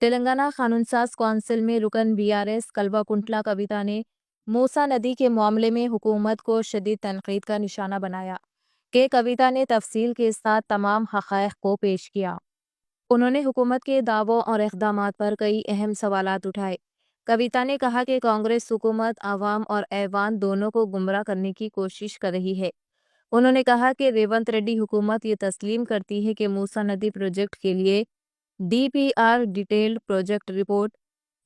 تلنگانہ قانون ساز کونسل میں رکن BRS کلوا کنٹلا کویتا نے موسیٰ ندی کے معاملے میں حکومت کو شدید تنقید کا نشانہ بنایا کہ کویتا نے تفصیل کے ساتھ تمام حقائق کو پیش کیا۔ انہوں نے حکومت کے دعووں اور اقدامات پر کئی اہم سوالات اٹھائے۔ کویتا نے کہا کہ کانگریس حکومت عوام اور ایوان دونوں کو گمراہ کرنے کی کوشش کر رہی ہے۔ انہوں نے کہا کہ ریونت ریڈی حکومت یہ تسلیم کرتی ہے کہ موسیٰ ندی پروجیکٹ کے لیے DPR ڈیٹیلڈ پروجیکٹ رپورٹ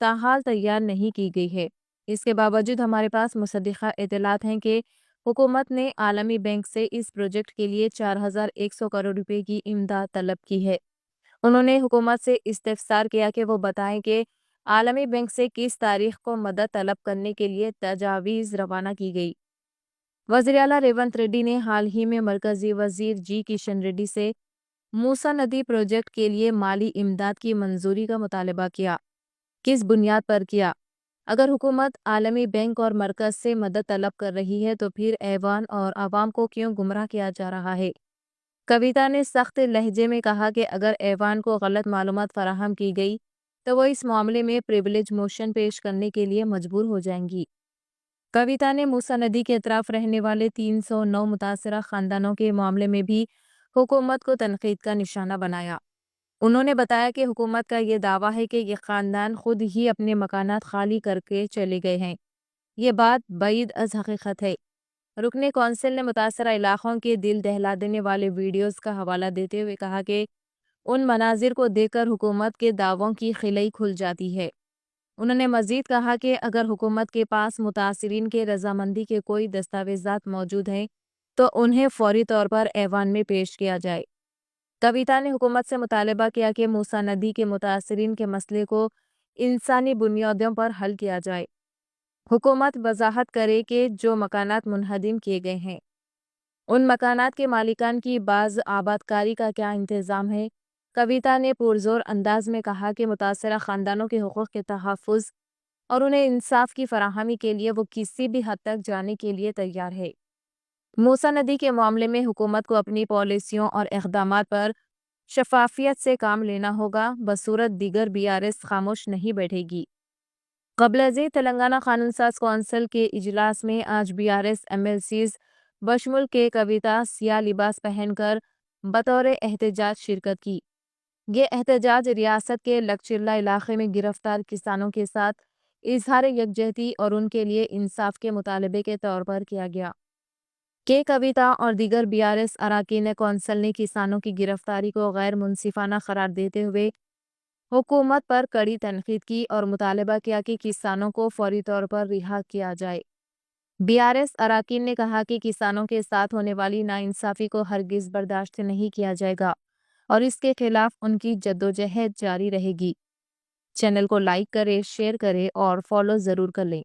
تاحال تیار نہیں کی گئی ہے۔ اس کے باوجود ہمارے پاس مصدقہ اطلاعات ہیں کہ حکومت نے عالمی بینک سے اس پروجیکٹ کے لیے 4100 کروڑ روپے کی امداد طلب کی ہے۔ انہوں نے حکومت سے استفسار کیا کہ وہ بتائیں کہ عالمی بینک سے کس تاریخ کو مدد طلب کرنے کے لیے تجاویز روانہ کی گئی۔ وزیراعلیٰ ریونت ریڈی نے حال ہی میں مرکزی وزیر جی کشن ریڈی سے موسیٰ ندی پروجیکٹ کے لیے مالی امداد کی منظوری کا مطالبہ کیا۔ کس بنیاد پر کیا؟ اگر حکومت عالمی بینک اور مرکز سے مدد طلب کر رہی ہے تو پھر ایوان اور عوام کو کیوں گمراہ کیا جا رہا ہے؟ کویتا نے سخت لہجے میں کہا کہ اگر ایوان کو غلط معلومات فراہم کی گئی تو وہ اس معاملے میں پریویلیج موشن پیش کرنے کے لیے مجبور ہو جائیں گی۔ کویتا نے موسیٰ ندی کے اطراف رہنے والے 309 متاثرہ خاندانوں کے معاملے میں بھی حکومت کو تنقید کا نشانہ بنایا۔ انہوں نے بتایا کہ حکومت کا یہ دعویٰ ہے کہ یہ خاندان خود ہی اپنے مکانات خالی کر کے چلے گئے ہیں۔ یہ بات بعید از حقیقت ہے۔ رکن کونسل نے متاثرہ علاقوں کے دل دہلا دینے والے ویڈیوز کا حوالہ دیتے ہوئے کہا کہ ان مناظر کو دیکھ کر حکومت کے دعووں کی خلئی کھل جاتی ہے۔ انہوں نے مزید کہا کہ اگر حکومت کے پاس متاثرین کے رضامندی کے کوئی دستاویزات موجود ہیں تو انہیں فوری طور پر ایوان میں پیش کیا جائے۔ کویتا نے حکومت سے مطالبہ کیا کہ موسیٰ ندی کے متاثرین کے مسئلے کو انسانی بنیادوں پر حل کیا جائے۔ حکومت وضاحت کرے کہ جو مکانات منہدم کیے گئے ہیں ان مکانات کے مالکان کی باز آبادکاری کا کیا انتظام ہے۔ کویتا نے پرزور انداز میں کہا کہ متاثرہ خاندانوں کے حقوق کے تحفظ اور انہیں انصاف کی فراہمی کے لیے وہ کسی بھی حد تک جانے کے لیے تیار ہے۔ موسیٰ ندی کے معاملے میں حکومت کو اپنی پالیسیوں اور اقدامات پر شفافیت سے کام لینا ہوگا، بصورت دیگر BRS خاموش نہیں بیٹھے گی۔ قبل ازیں تلنگانہ قانون ساز کونسل کے اجلاس میں آج BRS MLCs بشمول کے کویتا سیاہ لباس پہن کر بطور احتجاج شرکت کی۔ یہ احتجاج ریاست کے لکچرلا علاقے میں گرفتار کسانوں کے ساتھ اظہار یکجہتی اور ان کے لیے انصاف کے مطالبے کے طور پر کیا گیا۔ کویتا اور دیگر BRS اراکین کونسل نے کسانوں کی گرفتاری کو غیر منصفانہ قرار دیتے ہوئے حکومت پر کڑی تنقید کی اور مطالبہ کیا کہ کسانوں کو فوری طور پر رہا کیا جائے۔ BRS اراکین نے کہا کہ کسانوں کے ساتھ ہونے والی ناانصافی کو ہرگز برداشت نہیں کیا جائے گا اور اس کے خلاف ان کی جدوجہد جاری رہے گی۔ چینل کو لائک کریں، شیئر کریں اور فالو ضرور کر لیں۔